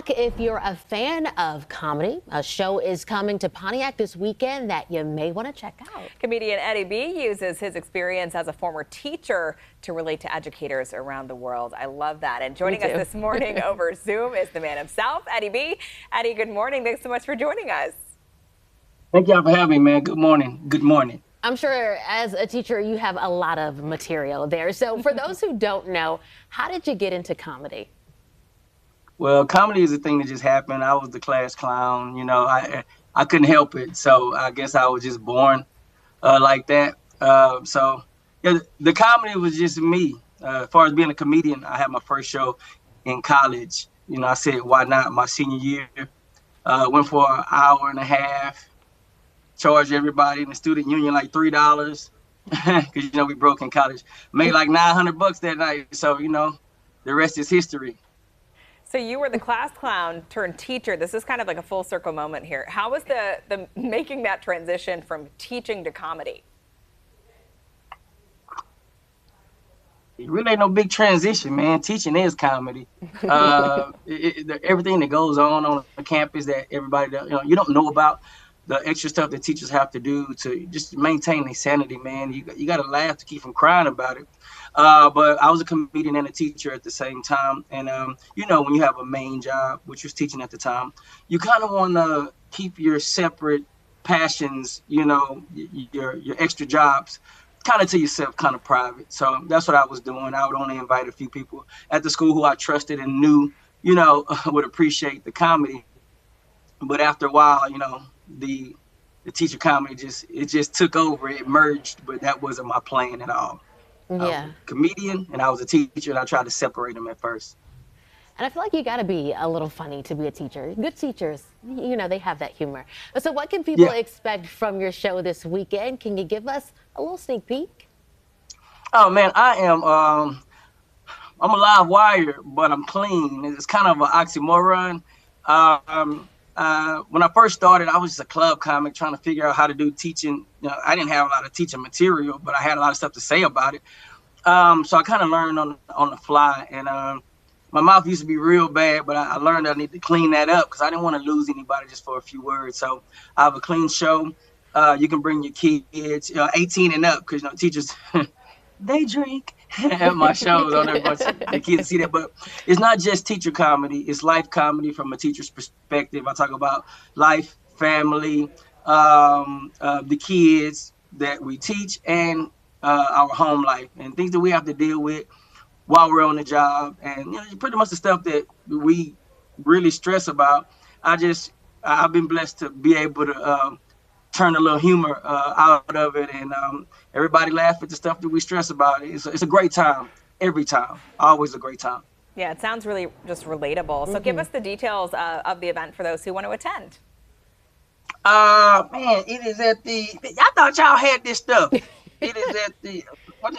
back if you're a fan of comedy. A show is coming to Pontiac this weekend that you may want to check out. Comedian Eddie B uses his experience as a former teacher to relate to educators around the world. I love that. And joining us this morning over Zoom is the man himself, Eddie B. Eddie, good morning. Thanks so much for joining us. Thank y'all for having me, man. Good morning. Good morning. I'm sure as a teacher, you have a lot of material there. So for those who don't know, how did you get into comedy? Well, comedy is a thing that just happened. I was the class clown. You know, I couldn't help it. So I guess I was just born like that. Yeah, the comedy was just me. As far as being a comedian, I had my first show in college. You know, I said, why not? My senior year, went for an hour and a half. Charged everybody in the student union like $3 because, you know, we broke in college. Made like $900 that night. So, you know, the rest is history. So you were the class clown turned teacher. This is kind of like a full circle moment here. How was the making that transition from teaching to comedy? It really ain't no big transition, man. Teaching is comedy. Everything that goes on the campus that everybody, you don't know about. The extra stuff that teachers have to do to just maintain their sanity, man. You got to laugh to keep from crying about it. But I was a comedian and a teacher at the same time. And, you know, when you have a main job, which was teaching at the time, you kind of want to keep your separate passions, you know, your extra jobs kind of to yourself, kind of private. So that's what I was doing. I would only invite a few people at the school who I trusted and knew, you know, would appreciate the comedy. But after a while, you know, the teacher comedy just took over. It merged, but that wasn't my plan at all. Yeah. I was a comedian and I was a teacher, and I tried to separate them at first. And I feel like you got to be a little funny to be a teacher. Good teachers, you know, they have that humor. So what can people expect from your show this weekend? Can you give us a little sneak peek? Oh man, I'm a live wire, but I'm clean. It's kind of an oxymoron. When I first started, I was just a club comic trying to figure out how to do teaching. You know, I didn't have a lot of teaching material, but I had a lot of stuff to say about it. So I kind of learned on the fly. And my mouth used to be real bad, but I learned I need to clean that up because I didn't want to lose anybody just for a few words. So I have a clean show. You can bring your kids, 18 and up, because, you know, teachers, they drink at my shows. I don't want the kids to see that, but it's not just teacher comedy. It's life comedy from a teacher's perspective. I talk about life, family, the kids that we teach, and our home life and things that we have to deal with while we're on the job. And, you know, pretty much the stuff that we really stress about. I've been blessed to be able to turn a little humor out of it, and everybody laugh at the stuff that we stress about. It's a great time every time, always a great time. Yeah, it sounds really just relatable. So give us the details of the event for those who want to attend. Man, it is at I thought y'all had this stuff. It is at the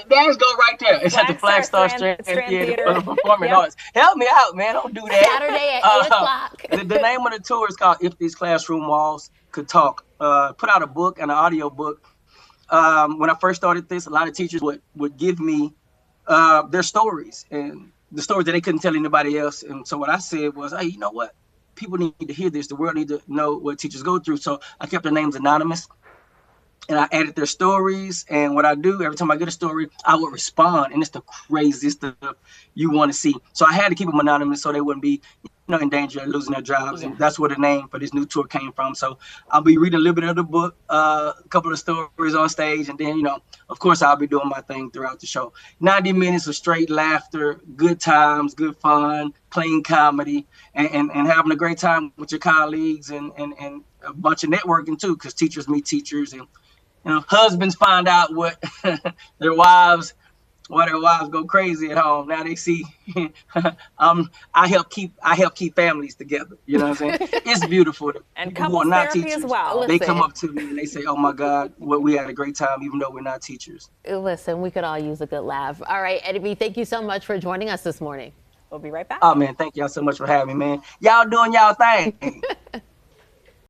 Dad's go right there. It's at the Flagstar Strand Theater for the Performing Arts. Help me out, man. Don't do that. Saturday at 8 o'clock. The name of the tour is called If These Classroom Walls Could Talk. Put out a book, an audio book. When I first started this, a lot of teachers would give me their stories and the stories that they couldn't tell anybody else. And so what I said was, hey, you know what? People need to hear this. The world need to know what teachers go through. So I kept their names anonymous. And I added their stories, and what I do every time I get a story, I would respond, and it's the craziest stuff you want to see. So I had to keep them anonymous so they wouldn't be, you know, in danger of losing their jobs, and that's where the name for this new tour came from. So I'll be reading a little bit of the book, a couple of stories on stage, and then, you know, of course, I'll be doing my thing throughout the show. 90 minutes of straight laughter, good times, good fun, clean comedy, and having a great time with your colleagues, and a bunch of networking too, because teachers meet teachers, and you know, husbands find out why their wives go crazy at home. Now they see I help keep families together. You know what I'm saying? It's beautiful. And couples therapy as well. They come up to me and they say, "Oh my God, we had a great time, even though we're not teachers." Listen, we could all use a good laugh. All right, Eddie B, thank you so much for joining us this morning. We'll be right back. Oh man, thank y'all so much for having me, man. Y'all doing y'all thing.